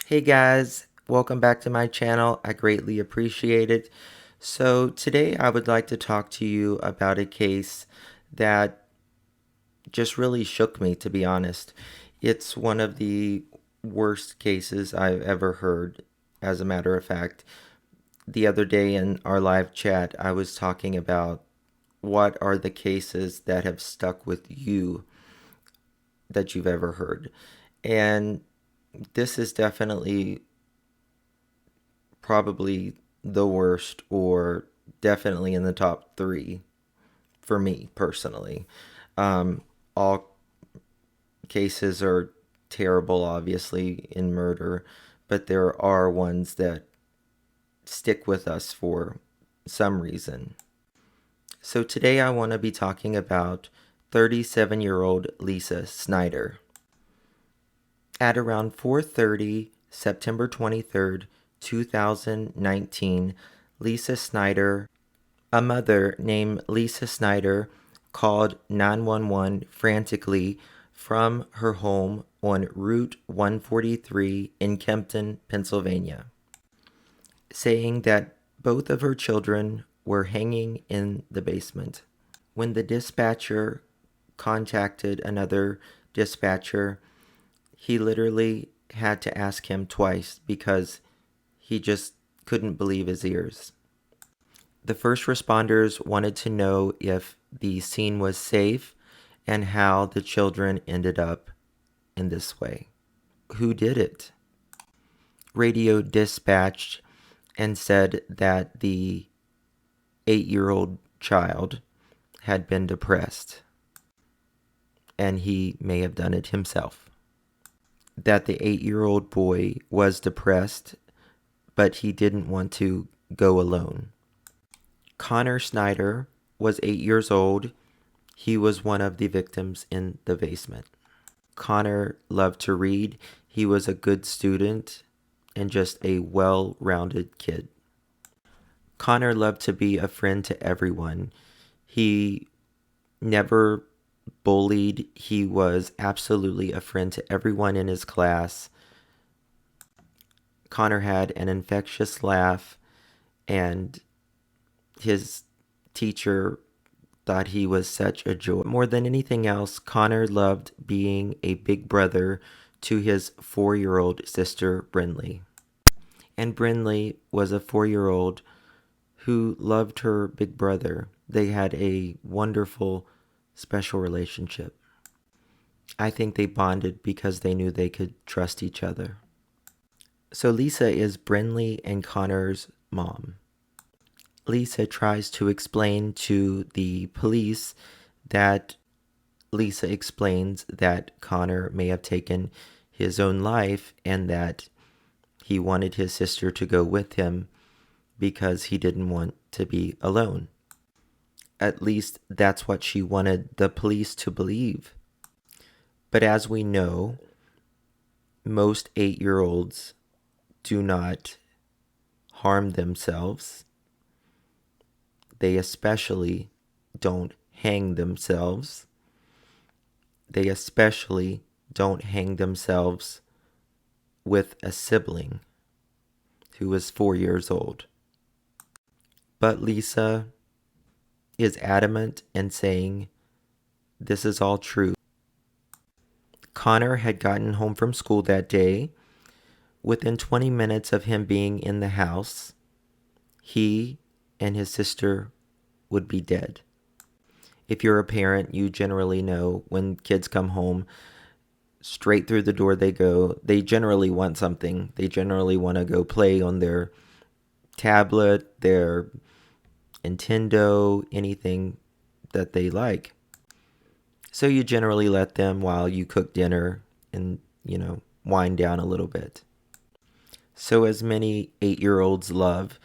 Hey guys, welcome back to my channel. I greatly appreciate it. So today I would like to talk to you about a case that just really shook me, to be honest. It's one of the worst cases I've ever heard, as a matter of fact. The other day in our live chat, I was talking about what are the cases that have stuck with you that you've ever heard. And this is definitely probably the worst, or definitely in the top three for me personally. All cases are terrible, obviously, in murder, but there are ones that stick with us for some reason. So today I want to be talking about 37-year-old Lisa Snyder. At around 4:30, September 23rd, 2019, Lisa Snyder, a mother named Lisa Snyder, called 911 frantically from her home on Route 143 in Kempton, Pennsylvania, saying that both of her children were hanging in the basement. When the dispatcher contacted another dispatcher, he literally had to ask him twice because he just couldn't believe his ears. The first responders wanted to know if the scene was safe and how the children ended up in this way. Who did it? Radio dispatched and said that the 8-year-old child had been depressed and he may have done it himself. That the 8-year-old boy was depressed, but he didn't want to go alone. Connor Snyder was 8 years old. He was one of the victims in the basement. Connor loved to read. He was a good student and just a well-rounded kid. Connor loved to be a friend to everyone. He never bullied. He was absolutely a friend to everyone in his class. Connor had an infectious laugh, and his teacher thought he was such a joy. More than anything else, Connor loved being a big brother to his 4-year-old sister, Brinley. And Brinley was a 4-year-old who loved her big brother. They had a wonderful, special relationship. I think they bonded because they knew they could trust each other. So Lisa is Brinley and Connor's mom. Lisa tries to explain to the police that Lisa explains that Connor may have taken his own life and that he wanted his sister to go with him because he didn't want to be alone. At least that's what she wanted the police to believe. But as we know, most 8-year-olds do not harm themselves. They especially don't hang themselves. They especially don't hang themselves with a sibling who is 4 years old. But Lisa is adamant in saying this is all true. Connor had gotten home from school that day. Within 20 minutes of him being in the house, he and his sister would be dead. If you're a parent, you generally know when kids come home, straight through the door they go. They generally want something. They generally want to go play on their tablet, their Nintendo, anything that they like. So you generally let them while you cook dinner and, wind down a little bit. So as many 8-year-olds love,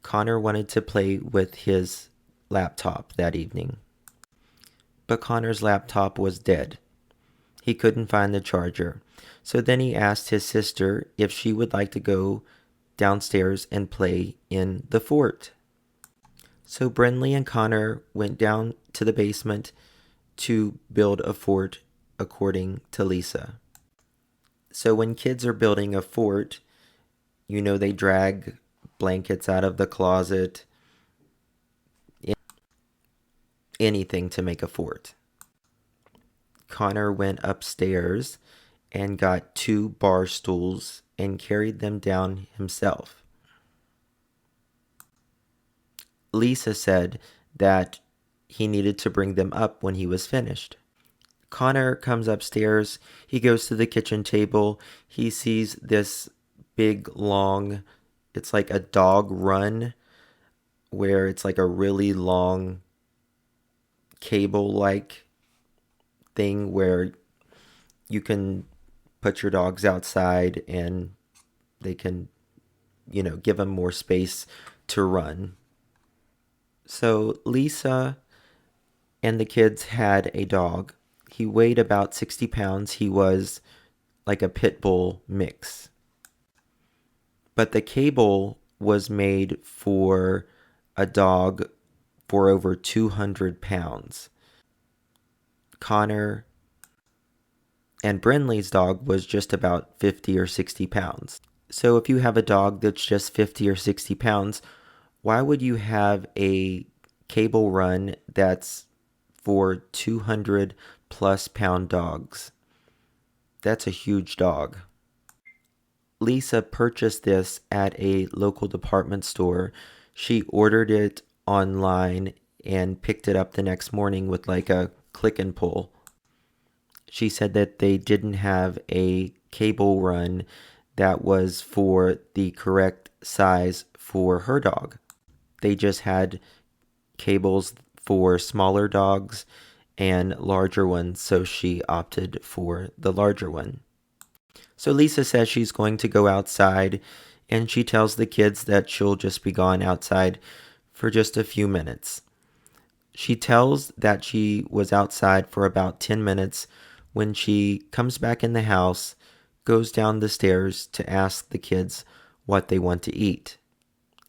Connor wanted to play with his laptop that evening. But Connor's laptop was dead. He couldn't find the charger. So then he asked his sister if she would like to go downstairs and play in the fort. So Brinley and Connor went down to the basement to build a fort according to Lisa. So when kids are building a fort, they drag blankets out of the closet, anything to make a fort. Connor went upstairs and got 2 bar stools and carried them down himself. Lisa said that he needed to bring them up when he was finished. Connor comes upstairs. He goes to the kitchen table. He sees this big, long, it's like a dog run where it's like a really long cable-like thing where you can put your dogs outside and they can, give them more space to run. So Lisa and the kids had a dog. He weighed about 60 pounds. He was like a pit bull mix. But the cable was made for a dog for over 200 pounds. Connor and Brinley's dog was just about 50 or 60 pounds. So if you have a dog that's just 50 or 60 pounds, why would you have a cable run that's for 200 plus pound dogs? That's a huge dog. Lisa purchased this at a local department store. She ordered it online and picked it up the next morning with like a click and pull. She said that they didn't have a cable run that was for the correct size for her dog. They just had cables for smaller dogs and larger ones, so she opted for the larger one. So Lisa says she's going to go outside, and she tells the kids that she'll just be gone outside for just a few minutes. She tells that she was outside for about 10 minutes when she comes back in the house, goes down the stairs to ask the kids what they want to eat,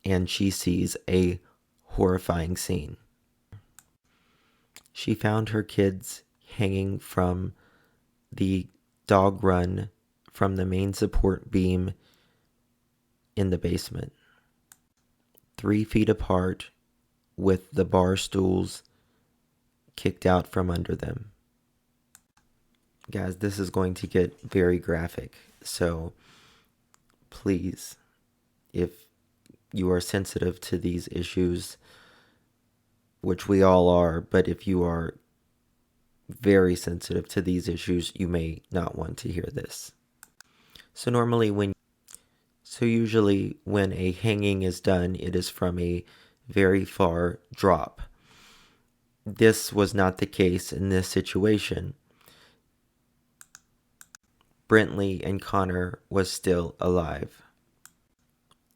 and she sees a horrifying scene. She found her kids hanging from the dog run from the main support beam in the basement, 3 feet apart, with the bar stools kicked out from under them. Guys, this is going to get very graphic, so please, if you are sensitive to these issues, which we all are, but if you are very sensitive to these issues, you may not want to hear this. So usually when a hanging is done, it is from a very far drop. This was not the case in this situation. Brentley and Connor was still alive.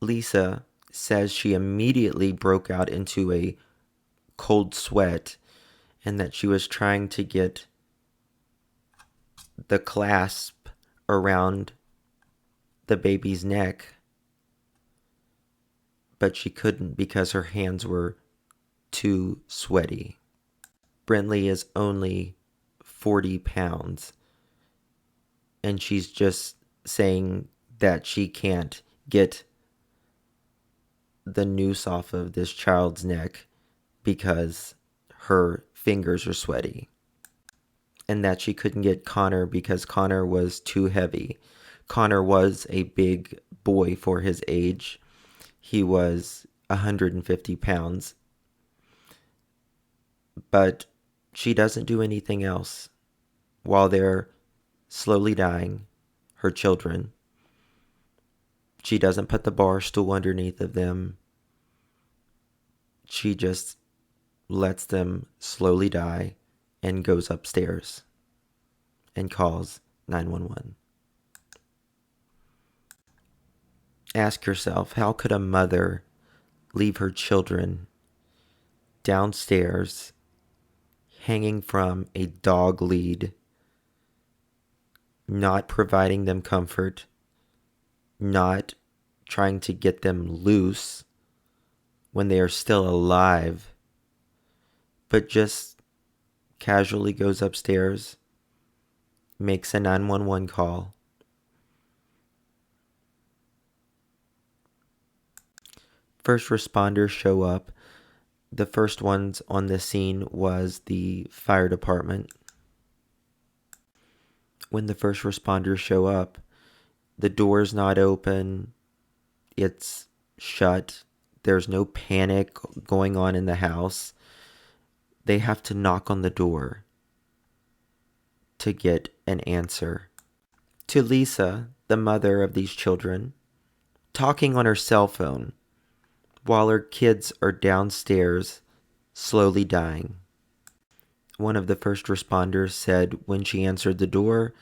Lisa says she immediately broke out into a cold sweat and that she was trying to get the clasp around the baby's neck, but she couldn't because her hands were too sweaty. Brentley is only 40 pounds, and she's just saying that she can't get the noose off of this child's neck because her fingers are sweaty, and that she couldn't get Connor because Connor was too heavy. Connor was a big boy for his age. He was 150 pounds. But she doesn't do anything else while they're slowly dying, her children. She doesn't put the bar stool underneath of them. She just lets them slowly die and goes upstairs and calls 911. Ask yourself, how could a mother leave her children downstairs hanging from a dog lead, not providing them comfort, not trying to get them loose when they are still alive, but just casually goes upstairs, makes a 911 call, First responders show up. The first ones on the scene was the fire department. When the first responders show up, the door's not open. It's shut. There's no panic going on in the house. They have to knock on the door to get an answer. To Lisa, the mother of these children, talking on her cell phone while her kids are downstairs slowly dying. One of the first responders said when she answered the door,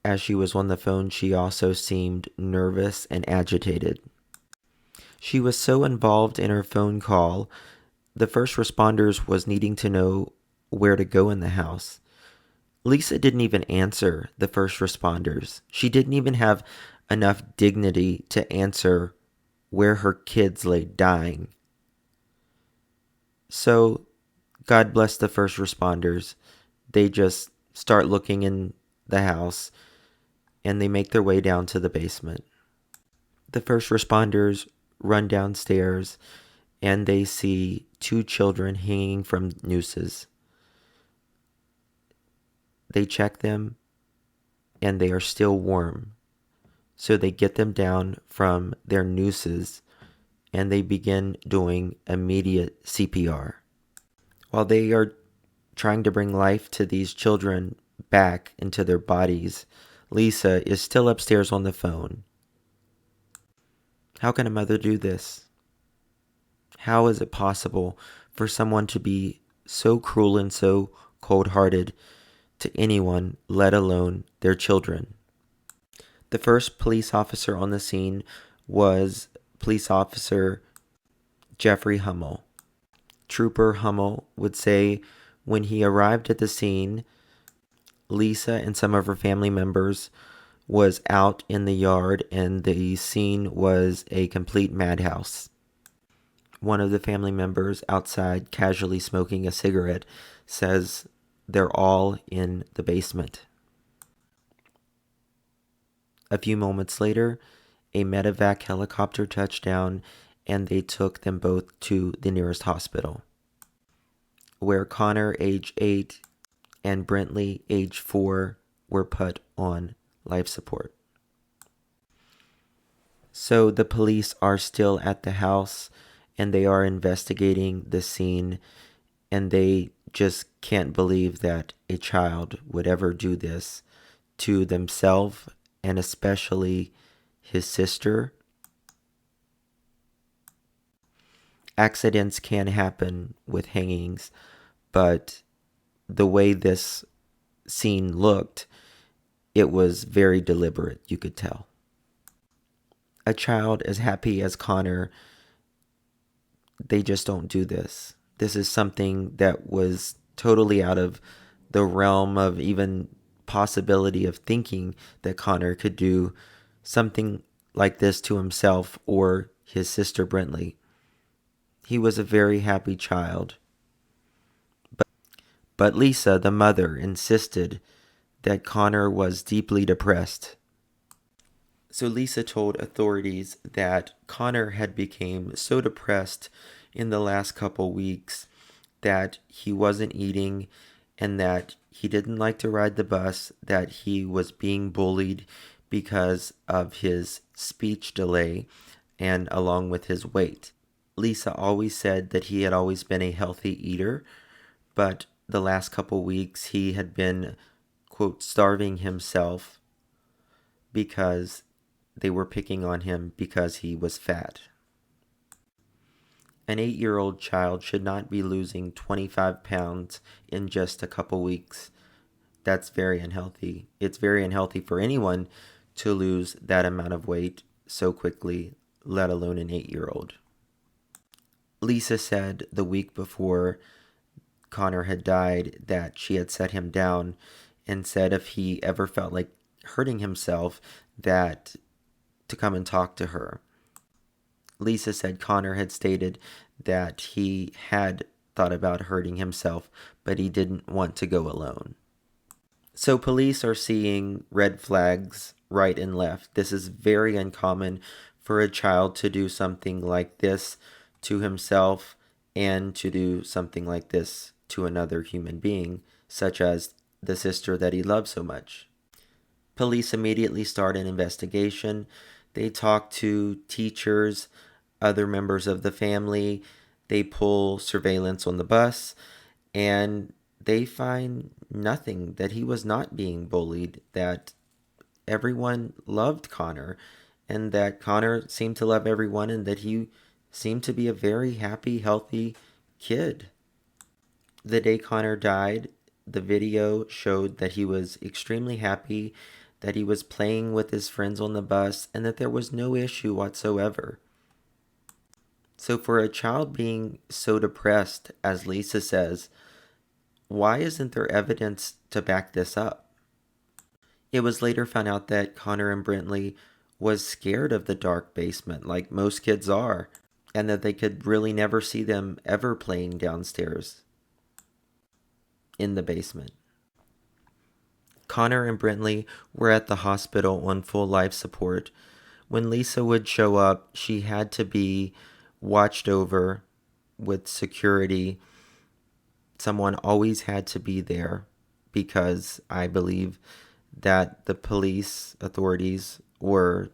as she was on the phone, she also seemed nervous and agitated. She was so involved in her phone call, the first responders was needing to know where to go in the house. Lisa didn't even answer the first responders. She didn't even have enough dignity to answer where her kids lay dying. So, God bless the first responders. They just start looking in the house and they make their way down to the basement. The first responders run downstairs and they see two children hanging from nooses. They check them and they are still warm. So they get them down from their nooses and they begin doing immediate CPR. While they are trying to bring life to these children back into their bodies, Lisa is still upstairs on the phone. How can a mother do this? How is it possible for someone to be so cruel and so cold-hearted to anyone, let alone their children? The first police officer on the scene was police officer Jeffrey Hummel. Trooper Hummel would say when he arrived at the scene, Lisa and some of her family members was out in the yard and the scene was a complete madhouse. One of the family members outside casually smoking a cigarette says they're all in the basement. A few moments later, a medevac helicopter touched down and they took them both to the nearest hospital, where Connor, age 8, and Brentley, age 4, were put on life support. So the police are still at the house and they are investigating the scene, and they just can't believe that a child would ever do this to themselves and especially his sister. Accidents can happen with hangings, but the way this scene looked, it was very deliberate, you could tell. A child as happy as Connor, they just don't do this. This is something that was totally out of the realm of even possibility of thinking that Connor could do something like this to himself or his sister Brentley. He was a very happy child. But Lisa, the mother, insisted that Connor was deeply depressed. So Lisa told authorities that Connor had become so depressed in the last couple weeks that he wasn't eating and that he didn't like to ride the bus, that he was being bullied because of his speech delay and along with his weight. Lisa always said that he had always been a healthy eater, but the last couple weeks he had been, quote, starving himself because they were picking on him because he was fat. An 8-year-old child should not be losing 25 pounds in just a couple weeks. That's very unhealthy. It's very unhealthy for anyone to lose that amount of weight so quickly, let alone an 8-year-old. Lisa said the week before Connor had died that she had set him down and said if he ever felt like hurting himself, that to come and talk to her. Lisa said Connor had stated that he had thought about hurting himself, but he didn't want to go alone. So police are seeing red flags right and left. This is very uncommon for a child to do something like this to himself and to do something like this to another human being, such as the sister that he loved so much. Police immediately start an investigation. They talk to teachers, other members of the family. They pull surveillance on the bus, and they find nothing, that he was not being bullied, that everyone loved Connor, and that Connor seemed to love everyone, and that he seemed to be a very happy, healthy kid. The day Connor died, the video showed that he was extremely happy, that he was playing with his friends on the bus, and that there was no issue whatsoever. So for a child being so depressed, as Lisa says, why isn't there evidence to back this up? It was later found out that Connor and Brentley was scared of the dark basement, like most kids are, and that they could really never see them ever playing downstairs in the basement. Connor and Brentley were at the hospital on full life support. When Lisa would show up, she had to be watched over with security. Someone always had to be there because I believe that the police authorities were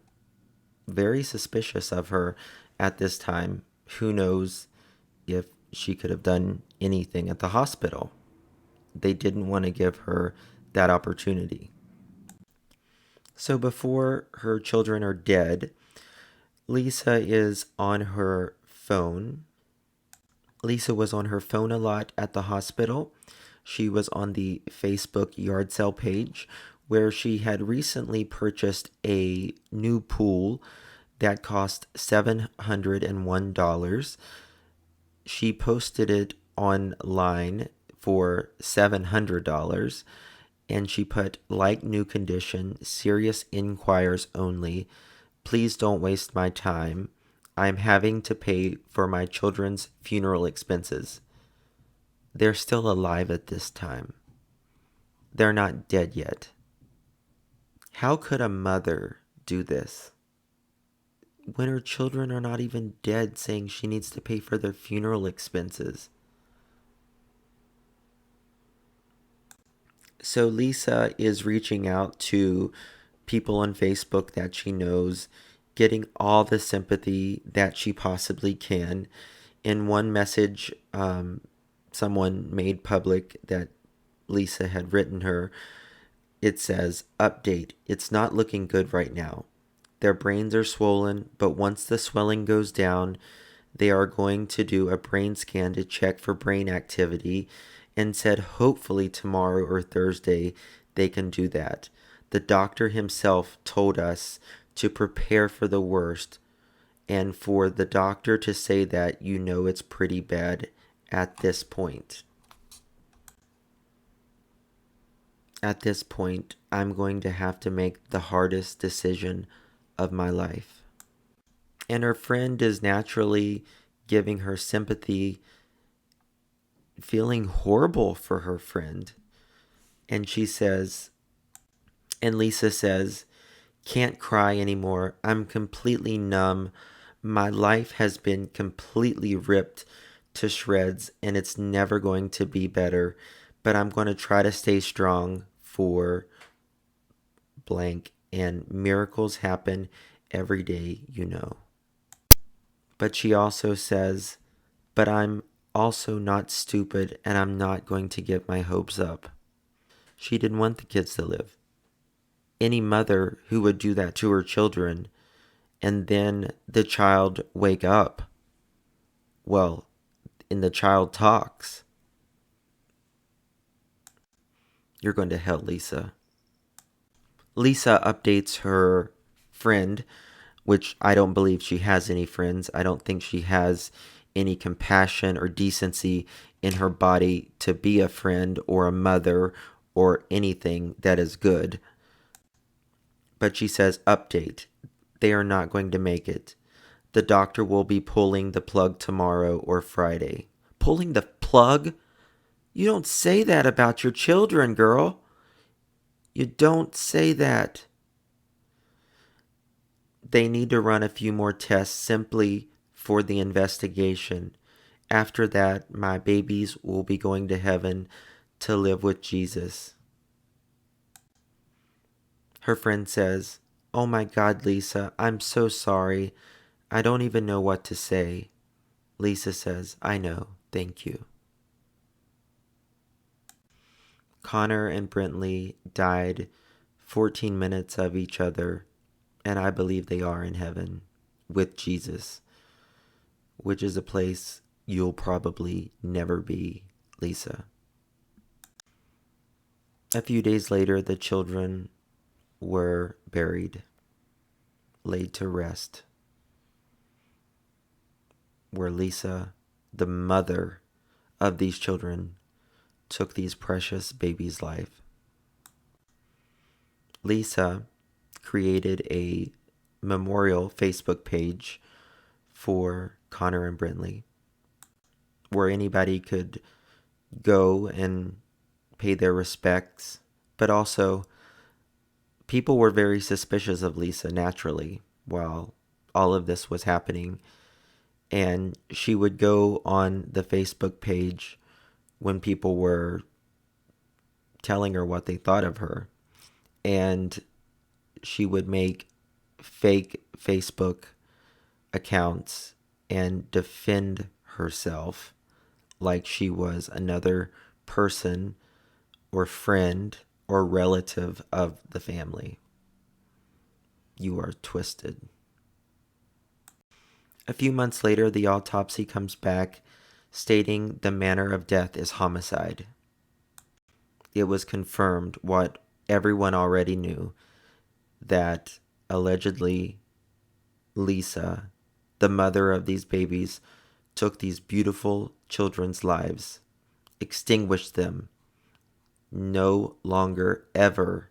very suspicious of her at this time. Who knows if she could have done anything at the hospital. They didn't want to give her that opportunity. So before her children are dead, Lisa is on her phone. Lisa was on her phone a lot at the hospital. She was on the Facebook yard sale page where she had recently purchased a new pool that cost $701. She posted it online for $700, and she put, like new condition, serious inquires only. Please don't waste my time. I'm having to pay for my children's funeral expenses. They're still alive at this time. They're not dead yet. How could a mother do this when her children are not even dead, saying she needs to pay for their funeral expenses? So Lisa is reaching out to people on Facebook that she knows, getting all the sympathy that she possibly can. In one message, someone made public that Lisa had written her. It says, "Update, it's not looking good right now. Their brains are swollen, but once the swelling goes down, they are going to do a brain scan to check for brain activity, and said hopefully tomorrow or Thursday they can do that. The doctor himself told us to prepare for the worst, and for the doctor to say that, you know, it's pretty bad at this point. At this point, I'm going to have to make the hardest decision of my life." And her friend is naturally giving her sympathy, feeling horrible for her friend. And she says, and Lisa says, "Can't cry anymore. I'm completely numb. My life has been completely ripped to shreds, and it's never going to be better. But I'm going to try to stay strong for blank, and miracles happen every day, you know." But she also says, "But I'm also not stupid, and I'm not going to give my hopes up." She didn't want the kids to live. Any mother who would do that to her children and then the child wake up, well, and the child talks, you're going to hell, Lisa. Lisa updates her friend, which I don't believe she has any friends. I don't think she has any compassion or decency in her body to be a friend or a mother or anything that is good. But she says, "Update. They are not going to make it. The doctor will be pulling the plug tomorrow or Friday." Pulling the plug? You don't say that about your children, girl. You don't say that. They need to run a few more tests simply for the investigation. After that, my babies will be going to heaven to live with Jesus. Her friend says, "Oh my God, Lisa, I'm so sorry. I don't even know what to say." Lisa says, "I know, thank you." Connor and Brentley died 14 minutes of each other, and I believe they are in heaven with Jesus, which is a place you'll probably never be, Lisa. A few days later, the children were buried, laid to rest, where Lisa, the mother of these children, took these precious babies' life. Lisa created a memorial Facebook page for Connor and Brentley, where anybody could go and pay their respects, but also people were very suspicious of Lisa naturally while all of this was happening. And she would go on the Facebook page when people were telling her what they thought of her. And she would make fake Facebook accounts and defend herself like she was another person or friend or relative of the family. You are twisted. A few months later, the autopsy comes back stating the manner of death is homicide. It was confirmed what everyone already knew, that allegedly Lisa, the mother of these babies, took these beautiful children's lives, extinguished them, no longer ever.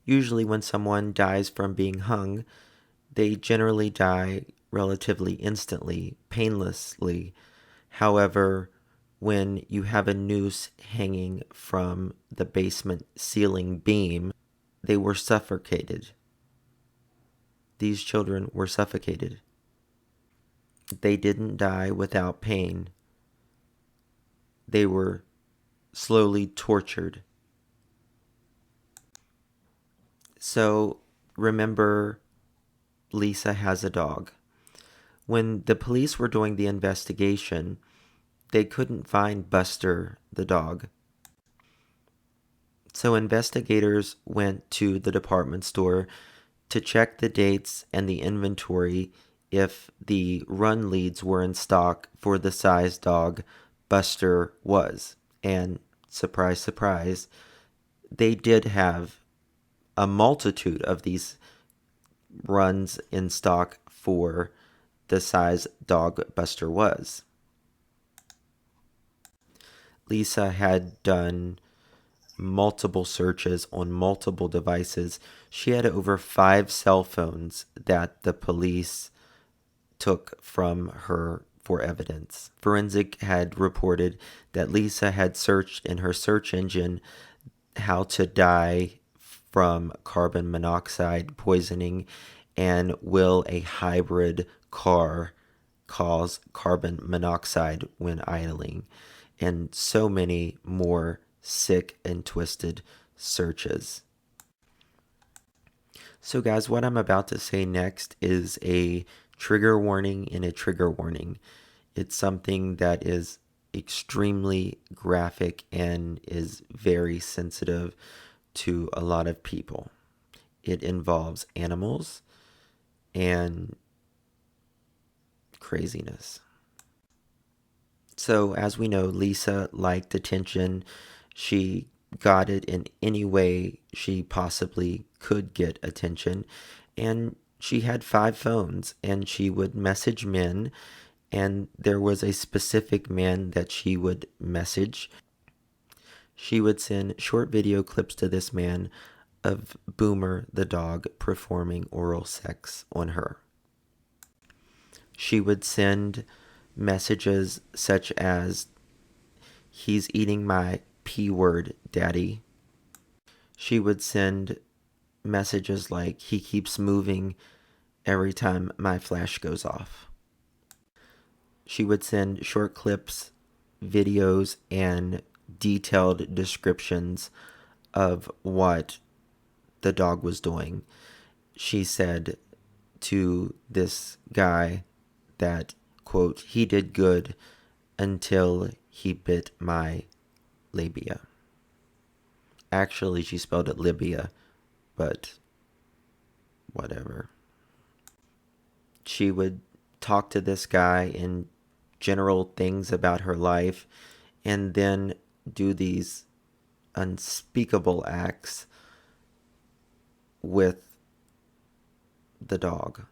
Usually when someone dies from being hung, they generally die relatively instantly, painlessly. However, when you have a noose hanging from the basement ceiling beam, they were suffocated. These children were suffocated. They didn't die without pain. They were slowly tortured. So remember, Lisa has a dog. When the police were doing the investigation, they couldn't find Buster the dog. So investigators went to the department store to check the dates and the inventory if the run leads were in stock for the size dog Buster was. And surprise, surprise, they did have a multitude of these runs in stock for the size dog Buster was. Lisa had done multiple searches on multiple devices. She had over 5 cell phones that the police took from her for evidence. Forensic had reported that Lisa had searched in her search engine how to die from carbon monoxide poisoning and will a hybrid car cause carbon monoxide when idling, and so many more sick and twisted searches. So guys, what I'm about to say next is a trigger warning and a trigger warning. It's something that is extremely graphic and is very sensitive to a lot of people. It involves animals and craziness. So as we know, Lisa liked attention. She got it in any way she possibly could get attention. And she had 5 phones, and she would message men, and there was a specific man that she would message. She would send short video clips to this man of Boomer the dog performing oral sex on her. She would send messages such as, "He's eating my P word, daddy." She would send messages like, "He keeps moving every time my flash goes off." She would send short clips, videos, and detailed descriptions of what the dog was doing. She said to this guy that, quote, "he did good until he bit my labia." Actually, she spelled it Libya, but whatever. She would talk to this guy in general things about her life and then do these unspeakable acts with the dog.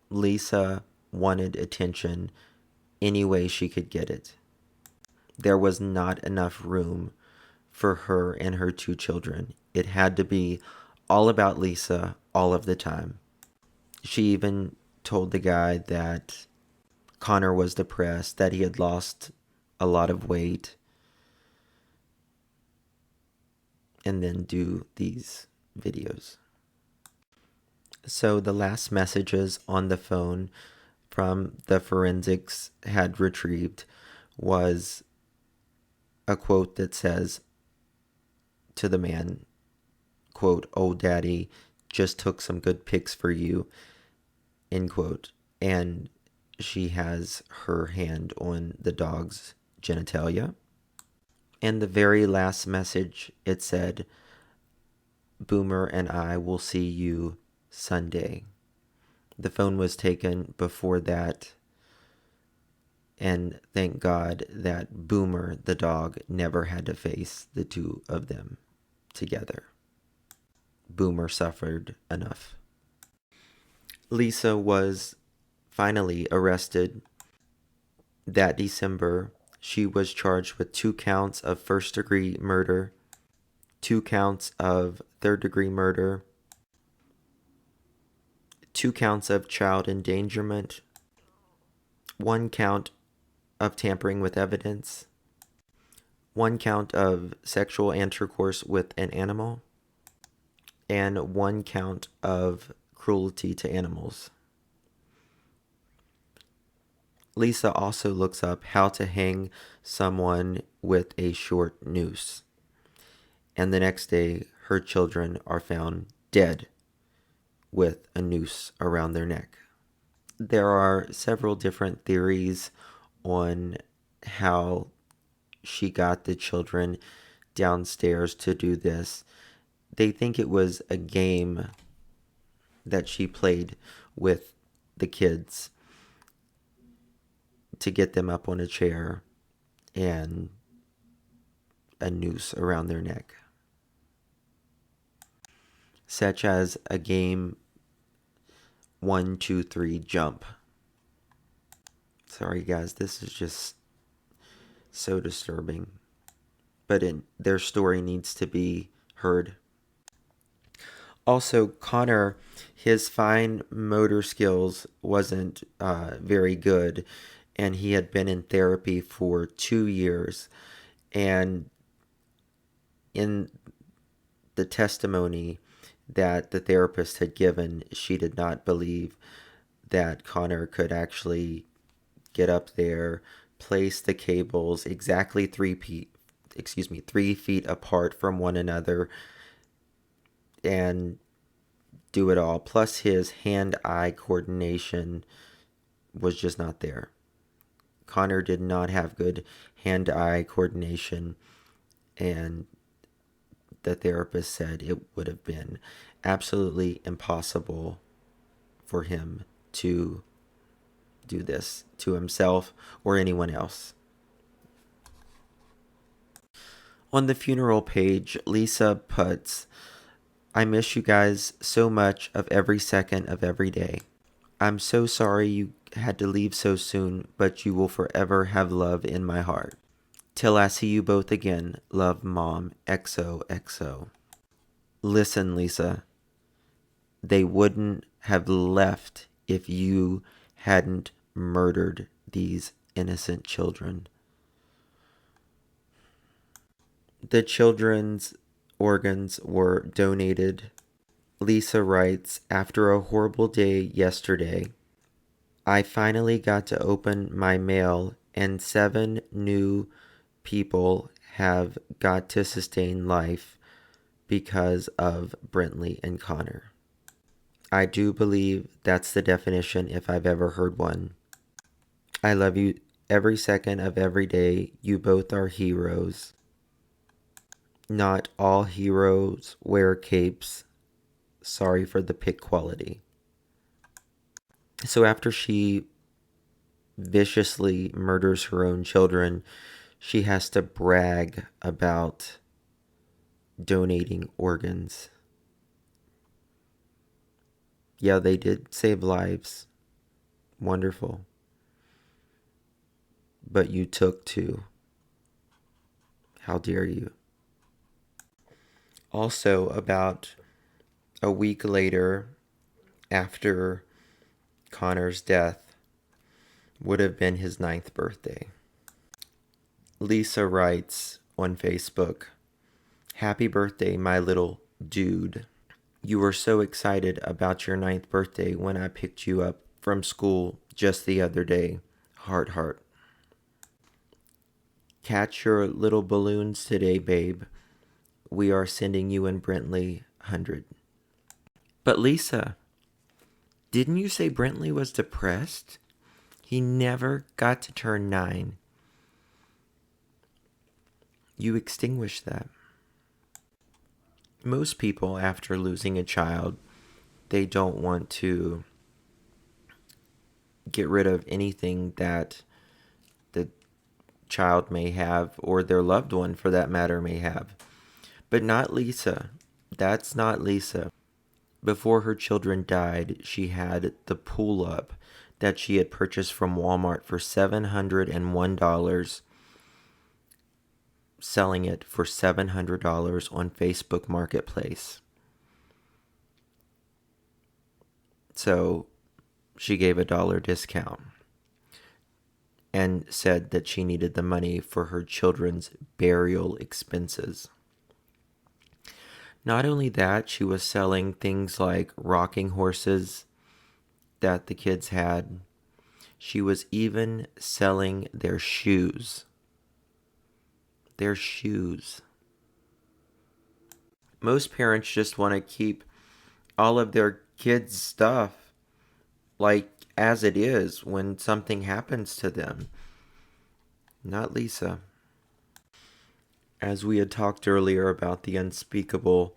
Lisa wanted attention any way she could get it. There was not enough room for her and her two children. It had to be all about Lisa all of the time. She even told the guy that Connor was depressed, that he had lost a lot of weight, and then do these videos. So the last messages on the phone from the forensics had retrieved was a quote that says to the man, quote, "Oh, daddy, just took some good pics for you," end quote. And she has her hand on the dog's genitalia. And the very last message, it said, "Boomer and I will see you Sunday." The phone was taken before that, and thank God that Boomer, the dog, never had to face the two of them together. Boomer suffered enough. Lisa was finally arrested that December. She was charged with 2 counts of first-degree murder, 2 counts of third-degree murder, 2 counts of child endangerment, 1 count of tampering with evidence, 1 count of sexual intercourse with an animal, and 1 count of cruelty to animals. Lisa also looks up how to hang someone with a short noose. And the next day, her children are found dead with a noose around their neck. There are several different theories on how she got the children downstairs to do this. They think it was a game that she played with the kids to get them up on a chair and a noose around their neck. Such as a game 1, 2, 3, jump. Sorry guys, this is just so disturbing. But their story needs to be heard. Also, Connor, his fine motor skills wasn't very good, and he had been in therapy for 2 years. And in the testimony that the therapist had given, she did not believe that Connor could actually get up there, place the cables exactly 3 feet apart from one another, and do it all. Plus his hand-eye coordination was just not there. Connor did not have good hand-eye coordination, and the therapist said it would have been absolutely impossible for him to do this to himself or anyone else. On the funeral page, Lisa puts, "I miss you guys so much of every second of every day. I'm so sorry you had to leave so soon, but you will forever have love in my heart. Till I see you both again, love, Mom, XOXO. Listen, Lisa, they wouldn't have left if you hadn't murdered these innocent children." The children's organs were donated. Lisa writes, after a horrible day yesterday, I finally got to open my mail and 7 new people have got to sustain life because of Brentley and Connor. I do believe that's the definition if I've ever heard one. I love you every second of every day. You both are heroes. Not all heroes wear capes. Sorry for the pic quality. So after she viciously murders her own children, she has to brag about donating organs. Yeah, they did save lives. Wonderful. But you took 2. How dare you? Also, about a week later, after Connor's death, would have been his 9th birthday. Lisa writes on Facebook, "Happy birthday, my little dude. You were so excited about your 9th birthday when I picked you up from school just the other day. Heart, heart. Catch your little balloons today, babe. We are sending you and Brentley 100. But Lisa, didn't you say Brentley was depressed? He never got to turn 9. You extinguished that. Most people, after losing a child, they don't want to get rid of anything that the child may have, or their loved one for that matter may have. But not Lisa. That's not Lisa. Before her children died, she had the pull-up that she had purchased from Walmart for $701, selling it for $700 on Facebook Marketplace. So she gave a $1 discount and said that she needed the money for her children's burial expenses. Not only that, she was selling things like rocking horses that the kids had. She was even selling their shoes. Their shoes. Most parents just want to keep all of their kids' stuff like as it is when something happens to them. Not Lisa. As we had talked earlier about the unspeakable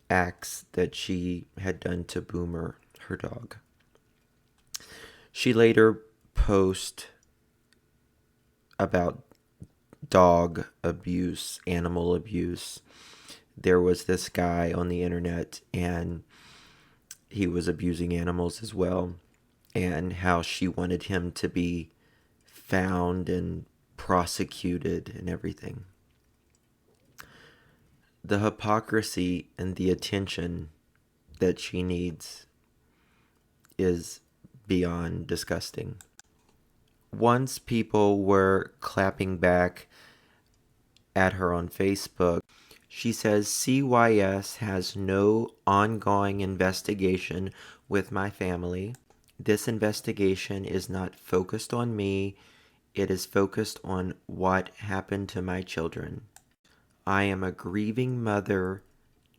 acts that she had done to Boomer, her dog. She later posted about dog abuse, animal abuse. There was this guy on the internet and he was abusing animals as well, and how she wanted him to be found and prosecuted and everything. The hypocrisy and the attention that she needs is beyond disgusting. Once people were clapping back at her on Facebook, she says CYS has no ongoing investigation with my family. This investigation is not focused on me. It is focused on what happened to my children. I am a grieving mother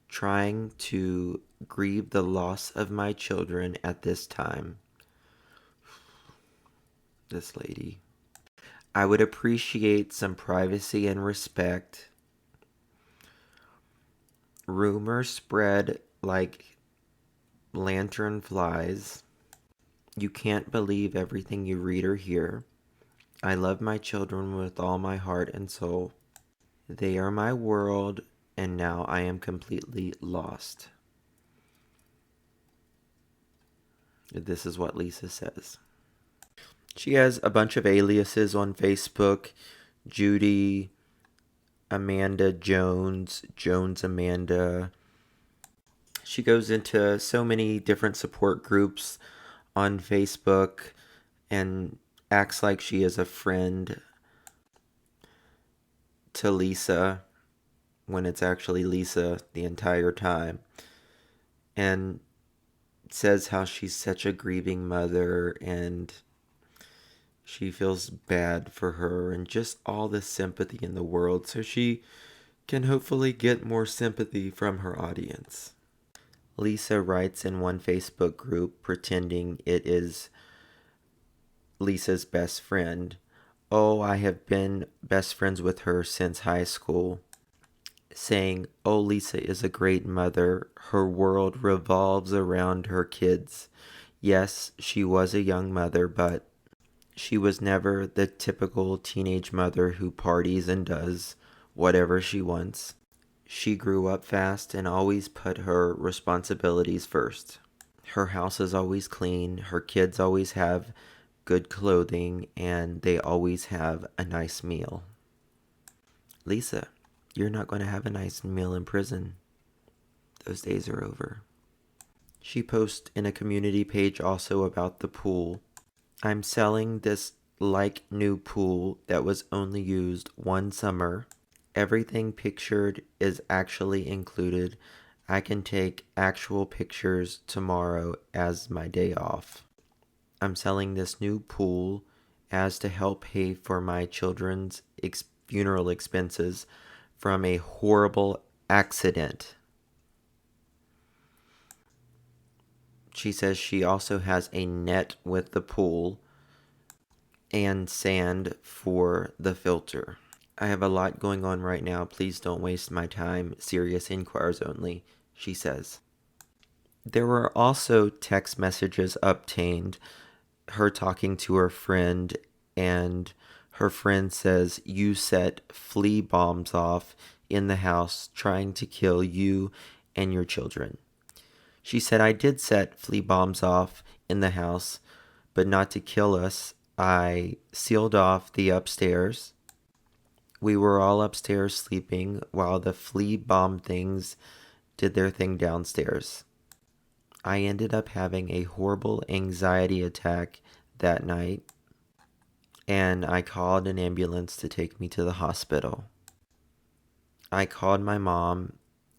trying to grieve the loss of my children at this time. This lady. I would appreciate some privacy and respect. Rumors spread like lantern flies. You can't believe everything you read or hear. I love my children with all my heart and soul. They are my world, and now I am completely lost. This is what Lisa says. She has a bunch of aliases on Facebook. Judy, Amanda Jones, Jones Amanda. She goes into so many different support groups on Facebook and acts like she is a friend to Lisa. when it's actually Lisa the entire time, and says how she's such a grieving mother and she feels bad for her and just all the sympathy in the world so she can hopefully get more sympathy from her audience. Lisa writes in one Facebook group pretending it is Lisa's best friend. Oh, I have been best friends with her since high school. Saying, oh, Lisa is a great mother. Her world revolves around her kids. Yes, she was a young mother, but she was never the typical teenage mother who parties and does whatever she wants. She grew up fast and always put her responsibilities first. Her house is always clean, her kids always have good clothing, and they always have a nice meal. Lisa, you're not going to have a nice meal in prison. Those days are over. She posts in a community page also about the pool. I'm selling this new pool that was only used one summer. Everything pictured is actually included. I can take actual pictures tomorrow as my day off. I'm selling this new pool as to help pay for my children's funeral expenses from a horrible accident. She says she also has a net with the pool and sand for the filter. I have a lot going on right now. Please don't waste my time. Serious inquiries only, she says. There were also text messages obtained, her talking to her friend, and her friend says, you set flea bombs off in the house trying to kill you and your children. She said, I did set flea bombs off in the house, but not to kill us. I sealed off the upstairs. We were all upstairs sleeping while the flea bomb things did their thing downstairs. I ended up having a horrible anxiety attack that night, and I called an ambulance to take me to the hospital. I called my mom,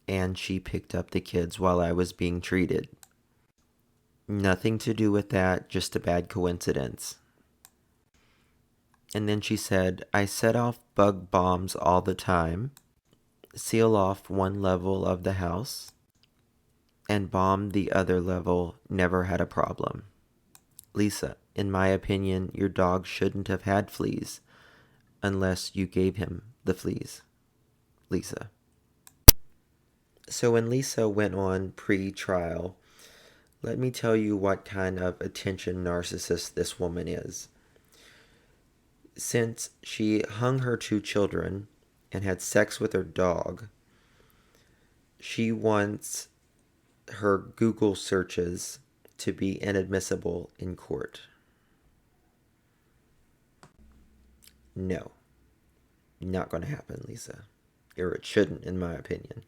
and she picked up the kids while I was being treated. Nothing to do with that, just a bad coincidence. And then she said, I set off bug bombs all the time, seal off one level of the house, and bomb the other level, never had a problem. Lisa, in my opinion, your dog shouldn't have had fleas unless you gave him the fleas. Lisa. So when Lisa went on pre-trial, let me tell you what kind of attention narcissist this woman is. Since she hung her 2 children and had sex with her dog, she wants her Google searches to be inadmissible in court. No, not going to happen, Lisa. Or it shouldn't, in my opinion.